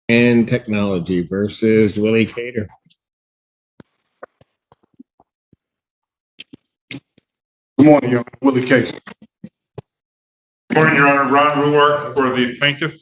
and Technology versus Willie Cater. Good morning, Your Honor. Willie Case. Good morning, Your Honor. Ron Ruark for the plaintiff.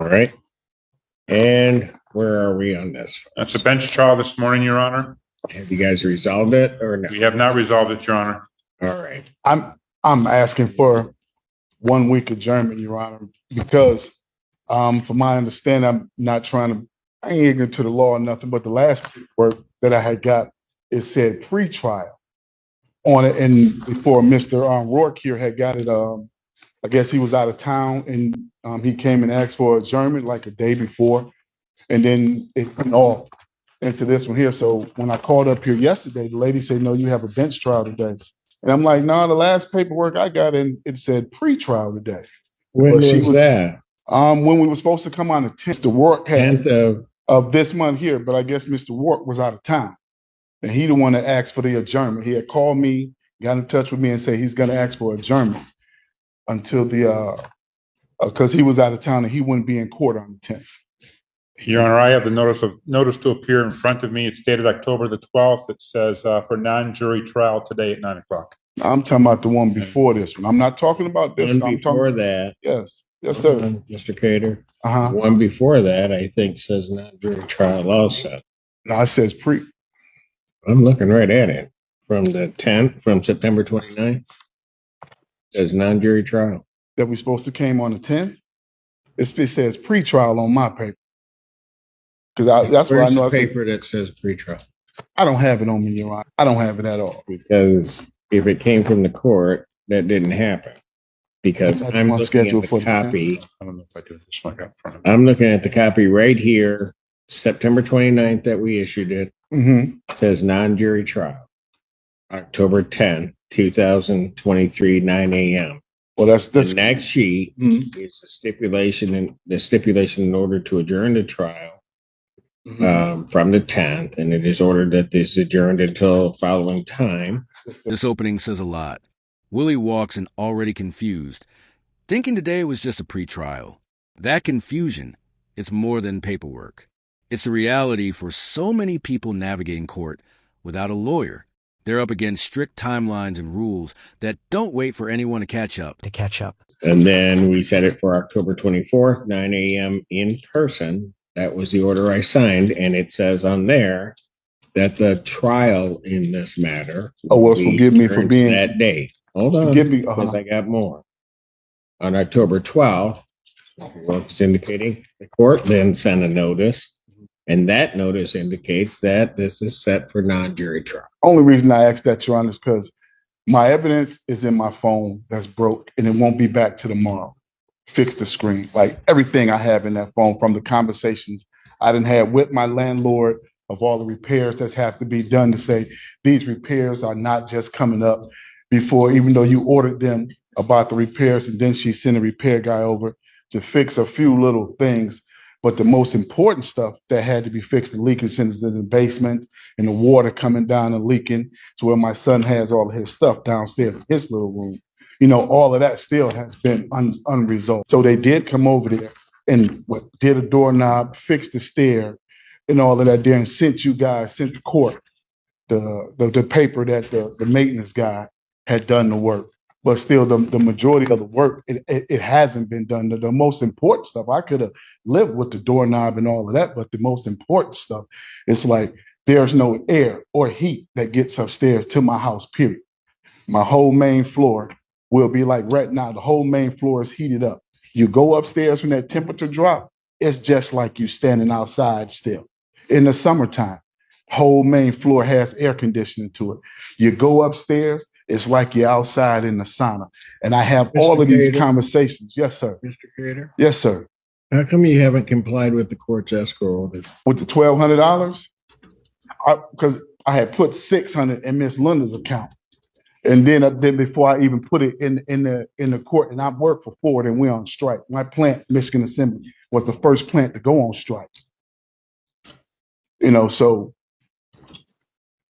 All right. And where are we on this? At the bench trial this morning, Your Honor. Have you guys resolved it or no? We have not resolved it, Your Honor. All right. I'm asking for 1 week adjournment, Your Honor, because from my understanding, I'm not I ain't ignorant to the law or nothing, but the last work that I had got, it said pre-trial on it. And before Mr. Rourke here had got it, I guess he was out of town and he came and asked for adjournment like a day before. And then it went off into this one here. So when I called up here yesterday, the lady said, no, you have a bench trial today. And I'm like, no, the last paperwork I got in, it said pre-trial today. When was that? When we were supposed to come on the 10th, Mr. Rourke had 10th of this month here, but I guess Mr. Rourke was out of town. And he the one that asked for the adjournment. He had called me, got in touch with me and said he's gonna ask for adjournment until because he was out of town and he wouldn't be in court on the 10th. Your Honor, I have the notice to appear in front of me. It's dated October the 12th. It says for non-jury trial today at 9 o'clock. I'm talking about the one before this one. I'm not talking about this one. one. Before that. Yes, sir. Mr. Cater. Uh-huh. One before that, I think, says non-jury trial also. No, it says pre. I'm looking right at it. From the 10th, from September 29th. It says non-jury trial. That we supposed to came on the 10th? It says pre-trial on my paper. Because that's what I know. Where's the paper that says pre-trial? I don't have it on me, Your Honor. I don't have it at all. Because if it came from the court, that didn't happen. Because I'm looking at the copy. I don't know if I do this one in front of me. I'm looking at the copy right here, September 29th that we issued it. Mm-hmm. It says non-jury trial, October 10th, 2023, 9 a.m. Well, that's the next sheet is the stipulation in order to adjourn the trial from the 10th, and it is ordered that this adjourned until following time. This opening says a lot. Willie walks in already confused, thinking today was just a pre-trial. That confusion, it's more than paperwork. It's a reality for so many people navigating court without a lawyer. They're up against strict timelines and rules that don't wait for anyone to catch up. And then we set it for October 24th, 9 a.m. in person. That was the order I signed, and it says on there that the trial in this matter. Oh, well, forgive me for being that day. Hold on, forgive me, because I got more. On October 12th, it's indicating the court then sent a notice, and that notice indicates that this is set for non-jury trial. Only reason I asked that, Your Honor, is because my evidence is in my phone that's broke, and it won't be back to tomorrow. Fix the screen. Like everything I have in that phone from the conversations I didn't have with my landlord of all the repairs that have to be done to say these repairs are not just coming up before, even though you ordered them about the repairs, and then she sent a repair guy over to fix a few little things. But the most important stuff that had to be fixed, the leaking since in the basement and the water coming down and leaking to where my son has all of his stuff downstairs in his little room. You know, all of that still has been unresolved. So they did come over there and did a doorknob, fixed the stair and all of that there, and sent the court the paper that the maintenance guy had done the work. But still, the majority of the work, it hasn't been done. The most important stuff, I could have lived with the doorknob and all of that, but the most important stuff, it's like there's no air or heat that gets upstairs to my house, period. My whole main floor will be like right now, the whole main floor is heated up. You go upstairs when that temperature drop, it's just like you standing outside still. In the summertime, whole main floor has air conditioning to it. You go upstairs, it's like you're outside in the sauna. And I have all of these conversations. Yes, sir. Mr. Creator? Yes, sir. How come you haven't complied with the court's escrow order? With the $1,200? Because I had put $600 in Miss Linda's account. And then before I even put it in the court, and I worked for Ford and we're on strike. My plant, Michigan Assembly, was the first plant to go on strike. You know, so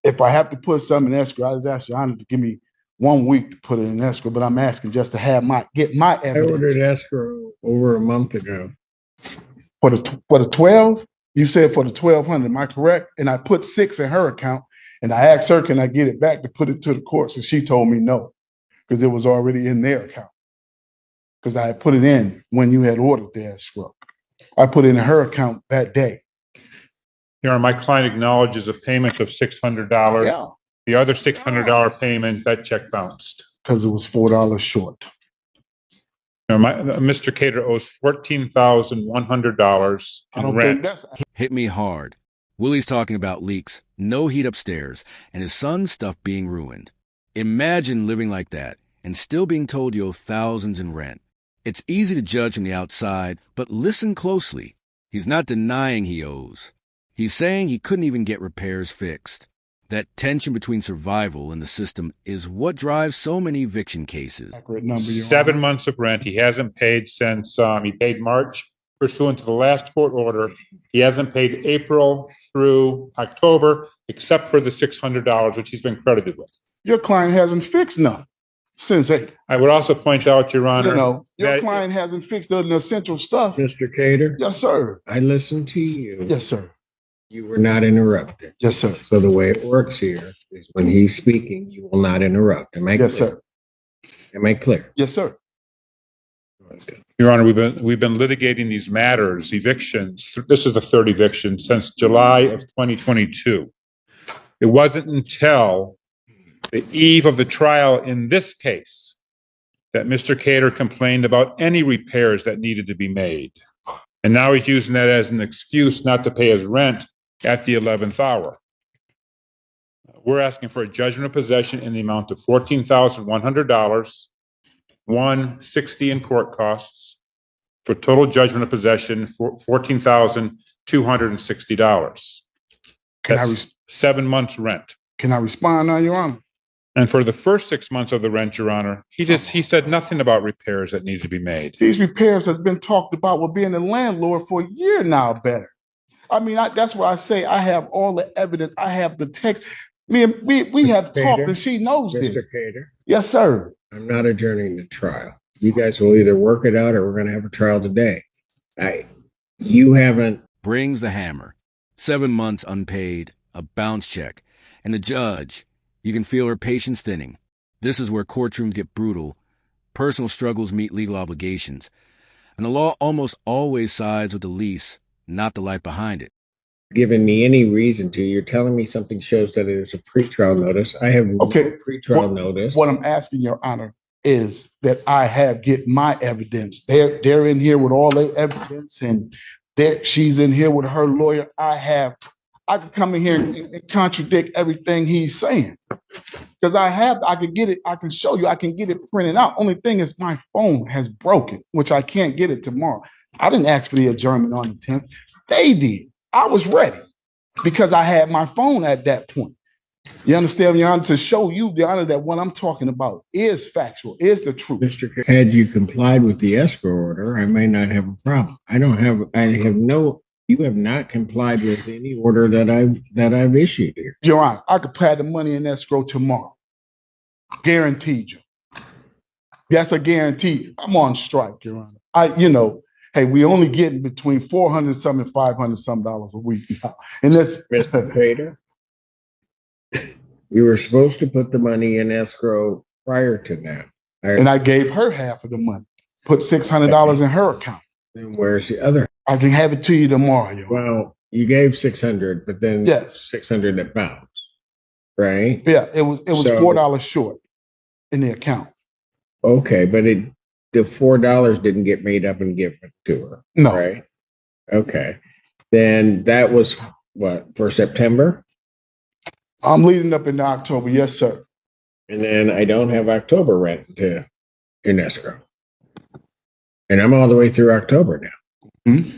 if I have to put something in escrow, I just ask Your Honor to give me 1 week to put it in escrow, but I'm asking just to have get my evidence. I ordered escrow over a month ago. For the 12, you said for the 1,200, am I correct? And I put 6 in her account, and I asked her, can I get it back to put it to the court? So she told me no, because it was already in their account. Because I had put it in when you had ordered the escrow. I put it in her account that day. Your Honor, my client acknowledges a payment of $600. Yeah. The other $600 payment, that check bounced. Because it was $4 short. Now, Mr. Cater owes $14,100 I in don't think rent. that's Hit me hard. Willie's talking about leaks, no heat upstairs, and his son's stuff being ruined. Imagine living like that and still being told you owe thousands in rent. It's easy to judge from the outside, but listen closely. He's not denying he owes. He's saying he couldn't even get repairs fixed. That tension between survival and the system is what drives so many eviction cases. accurate number. Your 7 Honor. months of rent. He hasn't paid since he paid March pursuant to the last court order. He hasn't paid April through October, except for the $600, which he's been credited with. Your client hasn't fixed none since April. I would also point out, Your Honor, You know, your that- client hasn't fixed the essential stuff. Mr. Cater, Yes, sir. I listened to you. Yes, sir. You were not interrupted. Yes, sir. So the way it works here is when he's speaking, you will not interrupt. Am I Yes, clear? sir. Am I clear? Yes, sir. Your Honor, we've been litigating these matters, evictions. This is the third eviction since July of 2022. It wasn't until the eve of the trial in this case that Mr. Cater complained about any repairs that needed to be made. And now he's using that as an excuse not to pay his rent at the 11th hour. We're asking for a judgment of possession in the amount of $14,100, $160 in court costs, for total judgment of possession for $14,260. That's 7 months rent. Can I respond now, Your Honor? And for the first 6 months of the rent, Your Honor, he said nothing about repairs that need to be made. These repairs has been talked about with being a landlord for a year now better. I mean, that's why I say I have all the evidence. I have the text. We have talked and she knows Mr. this. Cater, Yes, sir. I'm not adjourning the trial. You guys will either work it out or we're going to have a trial today. You haven't. Brings the hammer. 7 months unpaid, a bounce check, and the judge. You can feel her patience thinning. This is where courtrooms get brutal. Personal struggles meet legal obligations. And the law almost always sides with the lease, not the life behind it. Given me any reason to. You're telling me something shows that it is a pretrial notice. I have no pretrial notice. What I'm asking, Your Honor, is that I get my evidence. They're in here with all their evidence, and she's in here with her lawyer. I can come in here and contradict everything he's saying. Because I can get it, I can show you, I can get it printed out. Only thing is my phone has broken, which I can't get it tomorrow. I didn't ask for the adjournment on the 10th. They did. I was ready because I had my phone at that point. You understand, Your Honor, to show you, Your Honor, that what I'm talking about is factual, is the truth. Mr. Cater, had you complied with the escrow order, I may not have a problem. You have not complied with any order that I've issued here. Your Honor, I could pay the money in escrow tomorrow. Guaranteed you. That's a guarantee. I'm on strike, Your Honor. Hey, we only getting between $400 some and $500 some a week now. And this, Mr. Cater, you were supposed to put the money in escrow prior to now. And I gave her half of the money. Put $600 in her account. Then where's the other? I can have it to you tomorrow, Your Honor. Well, you gave 600, but then Yes. 600 that bounced, right? Yeah, it was So- $4 short in the account. Okay, but the $4 didn't get made up and given to her. No. Right? Okay. Then that was what, for September? I'm leading up into October. Yes, sir. And then I don't have October rent in escrow. And I'm all the way through October now. Hmm?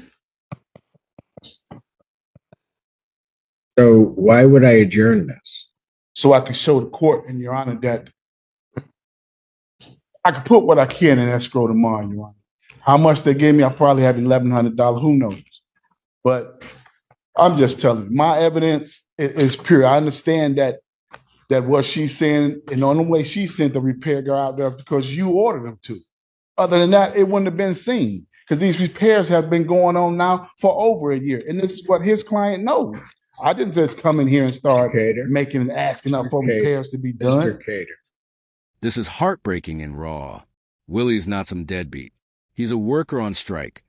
So why would I adjourn this? So I can show the court and Your Honor that I can put what I can in escrow tomorrow, Your Honor. How much they gave me, I probably have $1,100. Who knows? But I'm just telling you, my evidence is pure. I understand that what she's saying, and the only way she sent the repair guy out there is because you ordered them to. Other than that, it wouldn't have been seen. because these repairs have been going on now for over a year. And this is what his client knows. I didn't just come in here and start Cater. making and asking up for Cater. repairs to be done. Mr. Cater. This is heartbreaking and raw. Willie's not some deadbeat. He's a worker on strike,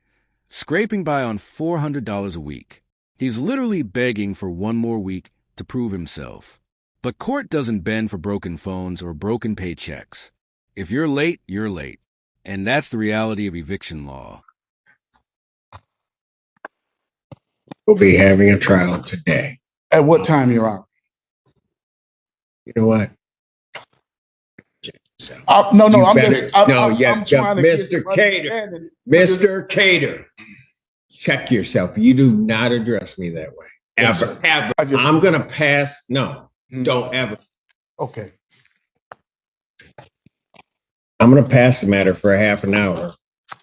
scraping by on $400 a week. He's literally begging for one more week to prove himself. But court doesn't bend for broken phones or broken paychecks. If you're late, you're late. And that's the reality of eviction law. We'll be having a trial today. At what time, Your Honor? You know what? No, You I'm better- just, I'm, no, I'm, yeah, I'm trying to get Mr. some Cater. understanding. Mr. Cater, check yourself. You do not address me that way. Yes, Ever, sir. ever. I just- I'm going to pass. No, Mm. don't ever. Okay. I'm going to pass the matter for a half an hour.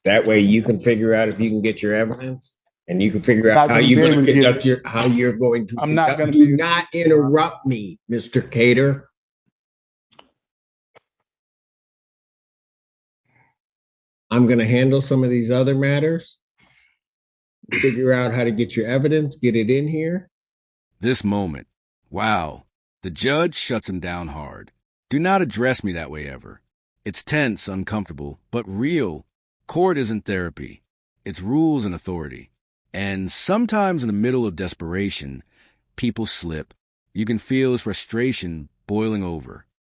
That way you can figure out if you can get your evidence and you can figure out Not how gonna you're be going able to to conduct your, how you're going to. I'm not conduct- gonna Do be- not interrupt me, Mr. Cater. I'm going to handle some of these other matters, figure out how to get your evidence, get it in here. This moment. Wow. The judge shuts him down hard. Do not address me that way ever. It's tense, uncomfortable, but real. Court isn't therapy. It's rules and authority. And sometimes in the middle of desperation, people slip. You can feel his frustration boiling over.